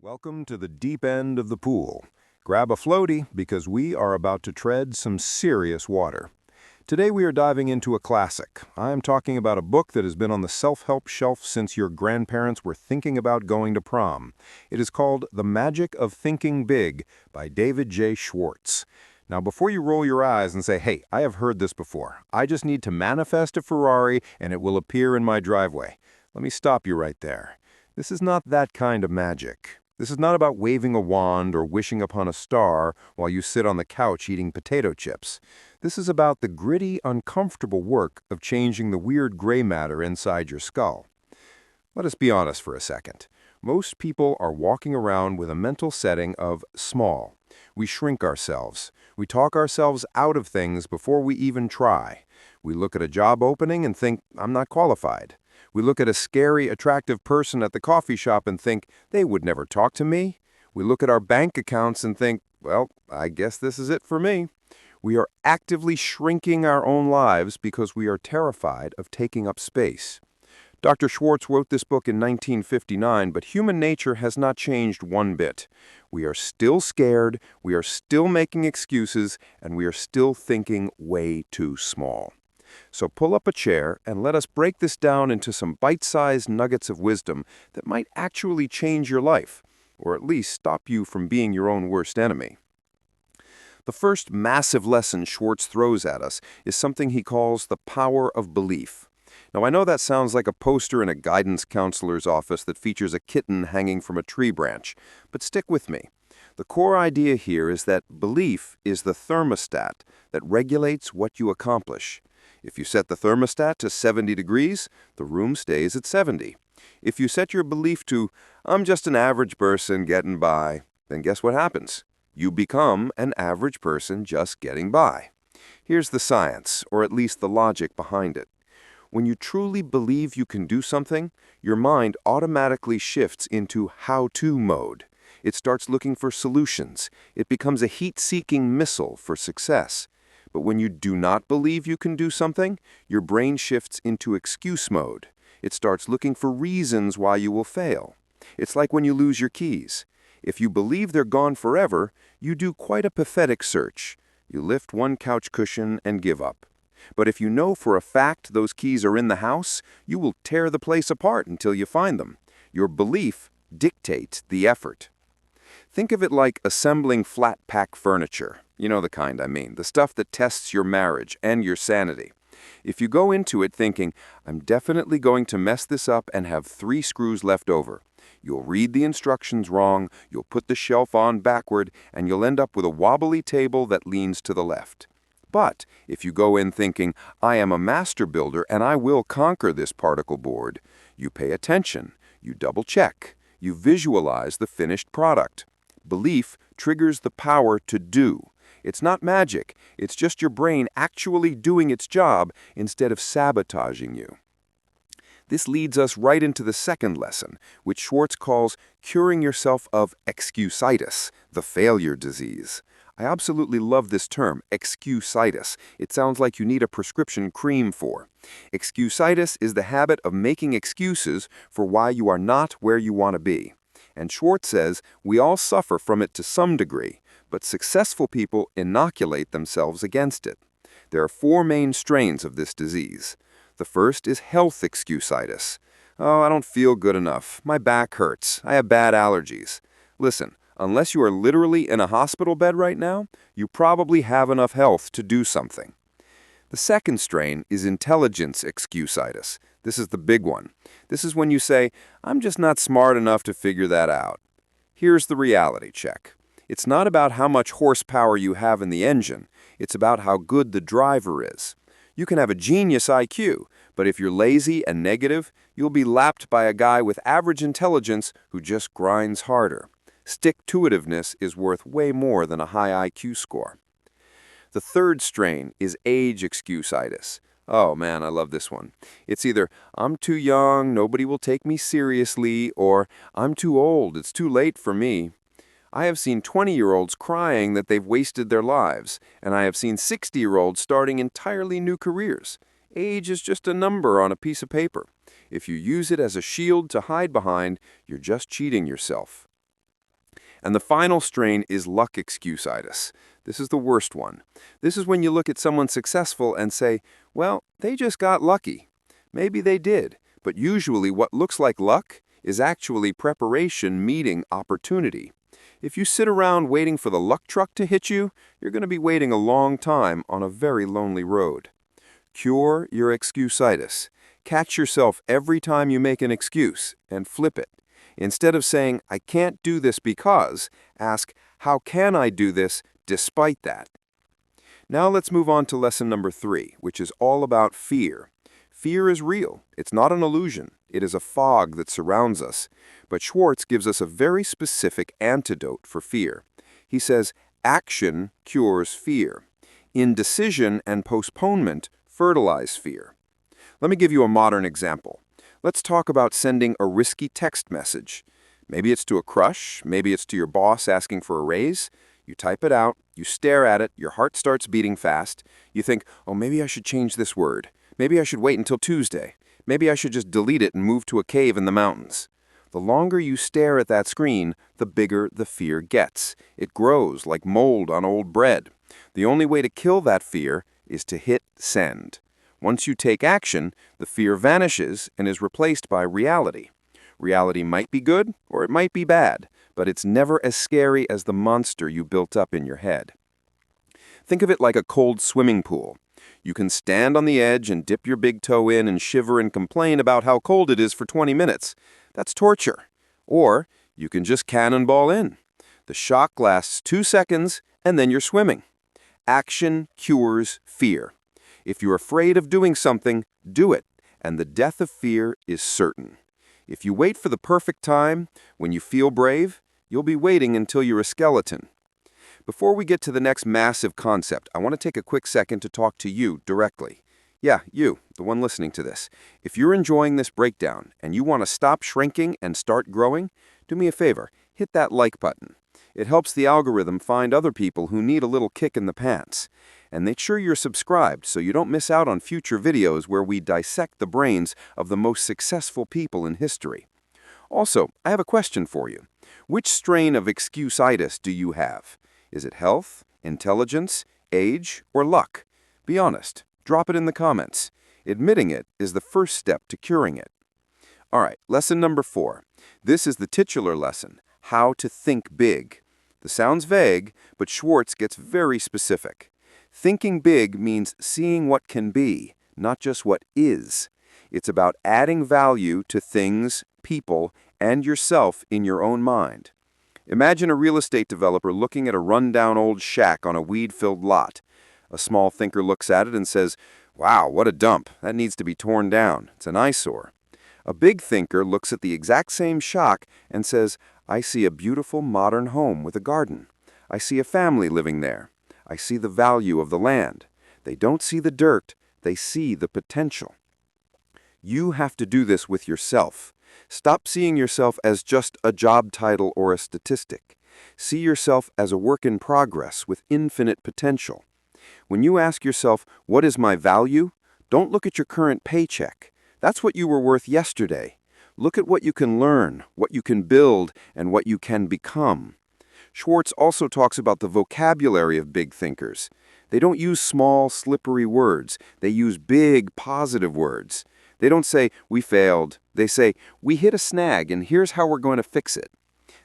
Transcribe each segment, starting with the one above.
Welcome to the deep end of the pool. Grab a floaty because we are about to tread some serious water. Today we are diving into a classic. I am talking about a book that has been on the self-help shelf since your grandparents were thinking about going to prom. It is called The Magic of Thinking Big by David J. Schwartz. Now, before you roll your eyes and say, hey, I have heard this before. I just need to manifest a Ferrari and it will appear in my driveway. Let me stop you right there. This is not that kind of magic. This is not about waving a wand or wishing upon a star while you sit on the couch eating potato chips. This is about the gritty, uncomfortable work of changing the weird gray matter inside your skull. Let us be honest for a second. Most people are walking around with a mental setting of small. We shrink ourselves. We talk ourselves out of things before we even try. We look at a job opening and think, I'm not qualified. We look at a scary, attractive person at the coffee shop and think, they would never talk to me. We look at our bank accounts and think, well, I guess this is it for me. We are actively shrinking our own lives because we are terrified of taking up space. Dr. Schwartz wrote this book in 1959, but human nature has not changed one bit. We are still scared, we are still making excuses, and we are still thinking way too small. So pull up a chair and let us break this down into some bite-sized nuggets of wisdom that might actually change your life, or at least stop you from being your own worst enemy. The first massive lesson Schwartz throws at us is something he calls the power of belief. Now, I know that sounds like a poster in a guidance counselor's office that features a kitten hanging from a tree branch, but stick with me. The core idea here is that belief is the thermostat that regulates what you accomplish. If you set the thermostat to 70 degrees, the room stays at 70. If you set your belief to, I'm just an average person getting by, then guess what happens? You become an average person just getting by. Here's the science, or at least the logic behind it. When you truly believe you can do something, your mind automatically shifts into how-to mode. It starts looking for solutions. It becomes a heat-seeking missile for success. But when you do not believe you can do something, your brain shifts into excuse mode. It starts looking for reasons why you will fail. It's like when you lose your keys. If you believe they're gone forever, you do quite a pathetic search. You lift one couch cushion and give up. But if you know for a fact those keys are in the house, you will tear the place apart until you find them. Your belief dictates the effort. Think of it like assembling flat-pack furniture. You know the kind I mean, the stuff that tests your marriage and your sanity. If you go into it thinking, I'm definitely going to mess this up and have 3 screws left over, you'll read the instructions wrong, you'll put the shelf on backward, and you'll end up with a wobbly table that leans to the left. But if you go in thinking, I am a master builder and I will conquer this particle board, you pay attention, you double-check, you visualize the finished product. Belief triggers the power to do. It's not magic, it's just your brain actually doing its job instead of sabotaging you. This leads us right into the second lesson, which Schwartz calls curing yourself of excusitis, the failure disease. I absolutely love this term, excusitis. It sounds like you need a prescription cream for. Excusitis is the habit of making excuses for why you are not where you want to be. And Schwartz says we all suffer from it to some degree, but successful people inoculate themselves against it. There are 4 main strains of this disease. The first is health excusitis. Oh, I don't feel good enough. My back hurts. I have bad allergies. Listen, unless you are literally in a hospital bed right now, you probably have enough health to do something. The second strain is intelligence excusitis. This is the big one. This is when you say, I'm just not smart enough to figure that out. Here's the reality check. It's not about how much horsepower you have in the engine. It's about how good the driver is. You can have a genius IQ, but if you're lazy and negative, you'll be lapped by a guy with average intelligence who just grinds harder. Stick-to-itiveness is worth way more than a high IQ score. The third strain is age excusitis. Oh man, I love this one. It's either, I'm too young, nobody will take me seriously, or I'm too old, it's too late for me. I have seen 20-year-olds crying that they've wasted their lives, and I have seen 60-year-olds starting entirely new careers. Age is just a number on a piece of paper. If you use it as a shield to hide behind, you're just cheating yourself. And the final strain is luck excusitis. This is the worst one. This is when you look at someone successful and say, well, they just got lucky. Maybe they did, but usually what looks like luck is actually preparation meeting opportunity. If you sit around waiting for the luck truck to hit you, you're going to be waiting a long time on a very lonely road. Cure your excusitis. Catch yourself every time you make an excuse and flip it. Instead of saying, I can't do this because, ask, how can I do this despite that? Now let's move on to lesson number 3, which is all about fear. Fear is real. It's not an illusion. It is a fog that surrounds us. But Schwartz gives us a very specific antidote for fear. He says, action cures fear. Indecision and postponement fertilize fear. Let me give you a modern example. Let's talk about sending a risky text message. Maybe it's to a crush, maybe it's to your boss asking for a raise. You type it out, you stare at it, your heart starts beating fast. You think, oh, maybe I should change this word. Maybe I should wait until Tuesday. Maybe I should just delete it and move to a cave in the mountains. The longer you stare at that screen, the bigger the fear gets. It grows like mold on old bread. The only way to kill that fear is to hit send. Once you take action, the fear vanishes and is replaced by reality. Reality might be good or it might be bad, but it's never as scary as the monster you built up in your head. Think of it like a cold swimming pool. You can stand on the edge and dip your big toe in and shiver and complain about how cold it is for 20 minutes. That's torture. Or you can just cannonball in. The shock lasts 2 seconds and then you're swimming. Action cures fear. If you're afraid of doing something, do it, and the death of fear is certain. If you wait for the perfect time, when you feel brave, you'll be waiting until you're a skeleton. Before we get to the next massive concept, I want to take a quick second to talk to you directly. Yeah, you, the one listening to this. If you're enjoying this breakdown and you want to stop shrinking and start growing, do me a favor, hit that like button. It helps the algorithm find other people who need a little kick in the pants. And make sure you're subscribed so you don't miss out on future videos where we dissect the brains of the most successful people in history. Also, I have a question for you. Which strain of excusitis do you have? Is it health, intelligence, age, or luck? Be honest. Drop it in the comments. Admitting it is the first step to curing it. All right, lesson number 4. This is the titular lesson, How to Think Big. This sounds vague, but Schwartz gets very specific. Thinking big means seeing what can be, not just what is. It's about adding value to things, people, and yourself in your own mind. Imagine a real estate developer looking at a rundown old shack on a weed-filled lot. A small thinker looks at it and says, wow, what a dump. That needs to be torn down. It's an eyesore. A big thinker looks at the exact same shack and says, I see a beautiful modern home with a garden. I see a family living there. I see the value of the land. They don't see the dirt. They see the potential. You have to do this with yourself. Stop seeing yourself as just a job title or a statistic. See yourself as a work in progress with infinite potential. When you ask yourself, what is my value? Don't look at your current paycheck. That's what you were worth yesterday. Look at what you can learn, what you can build, and what you can become. Schwartz also talks about the vocabulary of big thinkers. They don't use small, slippery words. They use big, positive words. They don't say, we failed. They say, we hit a snag and here's how we're going to fix it.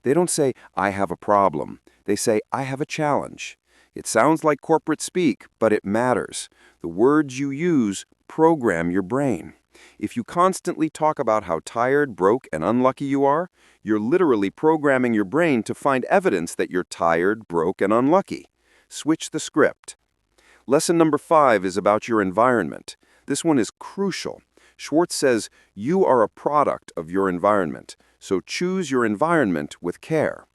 They don't say, I have a problem. They say, I have a challenge. It sounds like corporate speak, but it matters. The words you use program your brain. If you constantly talk about how tired, broke, and unlucky you are, you're literally programming your brain to find evidence that you're tired, broke, and unlucky. Switch the script. Lesson number 5 is about your environment. This one is crucial. Schwartz says, you are a product of your environment, so choose your environment with care.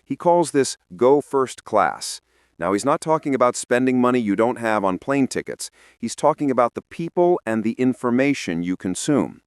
He calls this go first class. Now, he's not talking about spending money you don't have on plane tickets. He's talking about the people and the information you consume.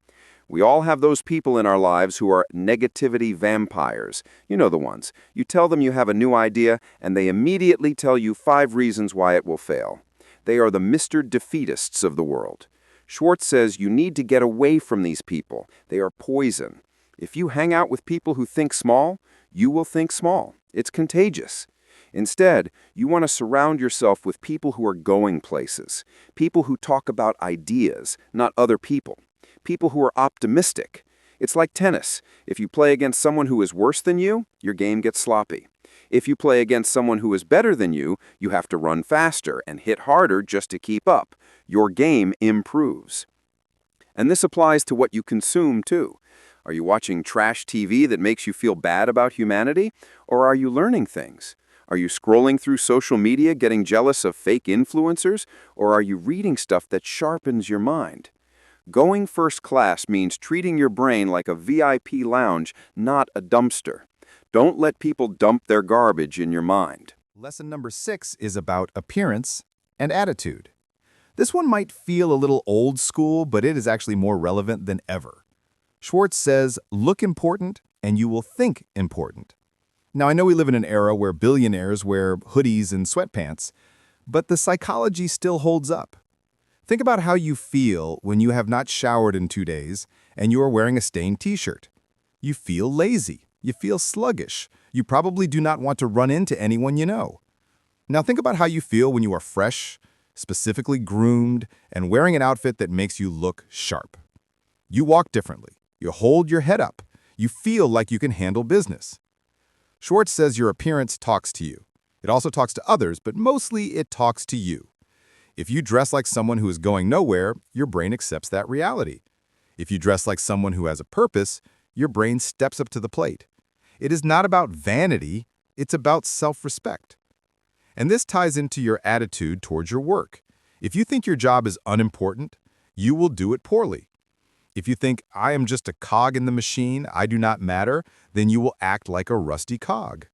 We all have those people in our lives who are negativity vampires. You know the ones. You tell them you have a new idea, and they immediately tell you 5 reasons why it will fail. They are the Mr. Defeatists of the world. Schwartz says you need to get away from these people. They are poison. If you hang out with people who think small, you will think small. It's contagious. Instead, you want to surround yourself with people who are going places, people who talk about ideas, not other people, people who are optimistic. It's like tennis. If you play against someone who is worse than you, your game gets sloppy. If you play against someone who is better than you have to run faster and hit harder just to keep up. Your game improves. And this applies to what you consume, too. Are you watching trash TV that makes you feel bad about humanity? Or are you learning things? Are you scrolling through social media getting jealous of fake influencers? Or are you reading stuff that sharpens your mind? Going first class means treating your brain like a VIP lounge, not a dumpster. Don't let people dump their garbage in your mind. Lesson number 6 is about appearance and attitude. This one might feel a little old school, but it is actually more relevant than ever. Schwartz says, look important and you will think important. Now, I know we live in an era where billionaires wear hoodies and sweatpants, but the psychology still holds up. Think about how you feel when you have not showered in 2 days and you are wearing a stained t-shirt. You feel lazy. You feel sluggish. You probably do not want to run into anyone you know. Now think about how you feel when you are fresh, specifically groomed, and wearing an outfit that makes you look sharp. You walk differently. You hold your head up. You feel like you can handle business. Schwartz says your appearance talks to you. It also talks to others, but mostly it talks to you. If you dress like someone who is going nowhere, your brain accepts that reality. If you dress like someone who has a purpose, your brain steps up to the plate. It is not about vanity, it's about self-respect. And this ties into your attitude towards your work. If you think your job is unimportant, you will do it poorly. If you think, I am just a cog in the machine, I do not matter, then you will act like a rusty cog.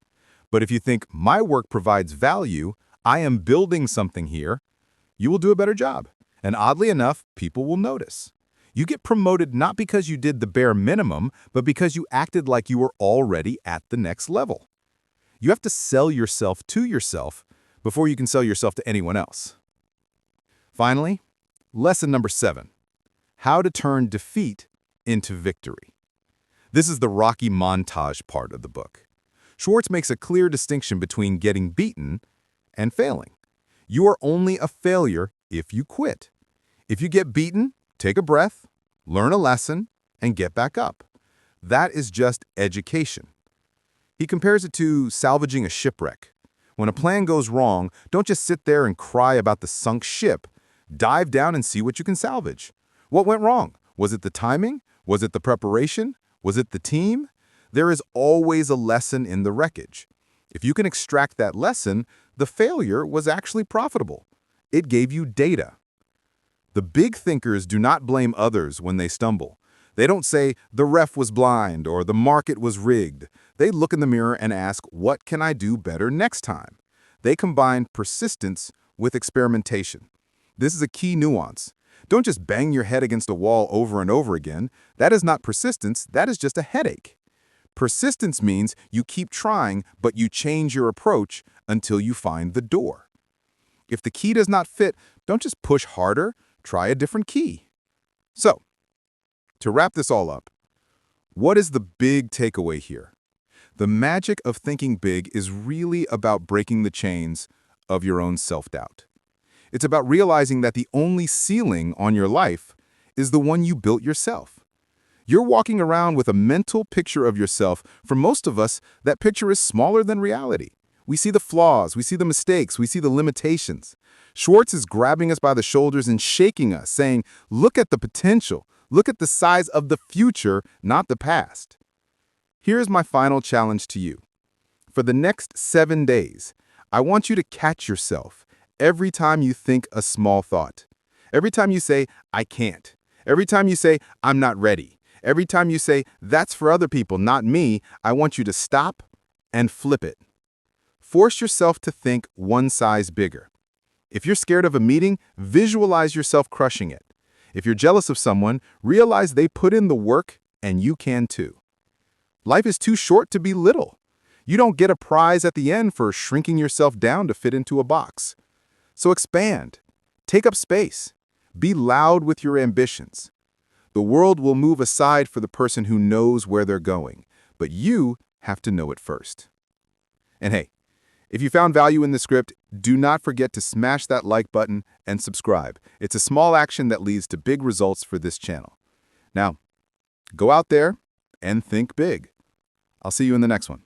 But if you think, my work provides value, I am building something here, you will do a better job. And oddly enough, people will notice. You get promoted not because you did the bare minimum, but because you acted like you were already at the next level. You have to sell yourself to yourself before you can sell yourself to anyone else. Finally, lesson number 7, how to turn defeat into victory. This is the Rocky montage part of the book. Schwartz makes a clear distinction between getting beaten and failing. You are only a failure if you quit. If you get beaten, take a breath, learn a lesson, and get back up. That is just education. He compares it to salvaging a shipwreck. When a plan goes wrong, don't just sit there and cry about the sunk ship. Dive down and see what you can salvage. What went wrong? Was it the timing? Was it the preparation? Was it the team? There is always a lesson in the wreckage. If you can extract that lesson, the failure was actually profitable. It gave you data. The big thinkers do not blame others when they stumble. They don't say, the ref was blind or the market was rigged. They look in the mirror and ask, what can I do better next time? They combine persistence with experimentation. This is a key nuance. Don't just bang your head against a wall over and over again. That is not persistence, that is just a headache. Persistence means you keep trying, but you change your approach until you find the door. If the key does not fit, don't just push harder, try a different key. So, to wrap this all up, what is the big takeaway here? The magic of thinking big is really about breaking the chains of your own self-doubt. It's about realizing that the only ceiling on your life is the one you built yourself. You're walking around with a mental picture of yourself. For most of us, that picture is smaller than reality. We see the flaws, we see the mistakes, we see the limitations. Schwartz is grabbing us by the shoulders and shaking us, saying, look at the potential. Look at the size of the future, not the past. Here's my final challenge to you. For the next 7 days, I want you to catch yourself every time you think a small thought. Every time you say, I can't. Every time you say, I'm not ready. Every time you say, that's for other people, not me, I want you to stop and flip it. Force yourself to think one size bigger. If you're scared of a meeting, visualize yourself crushing it. If you're jealous of someone, realize they put in the work and you can too. Life is too short to be little. You don't get a prize at the end for shrinking yourself down to fit into a box. So expand. Take up space. Be loud with your ambitions. The world will move aside for the person who knows where they're going, but you have to know it first. And hey, if you found value in the script, do not forget to smash that like button and subscribe. It's a small action that leads to big results for this channel. Now, go out there and think big. I'll see you in the next one.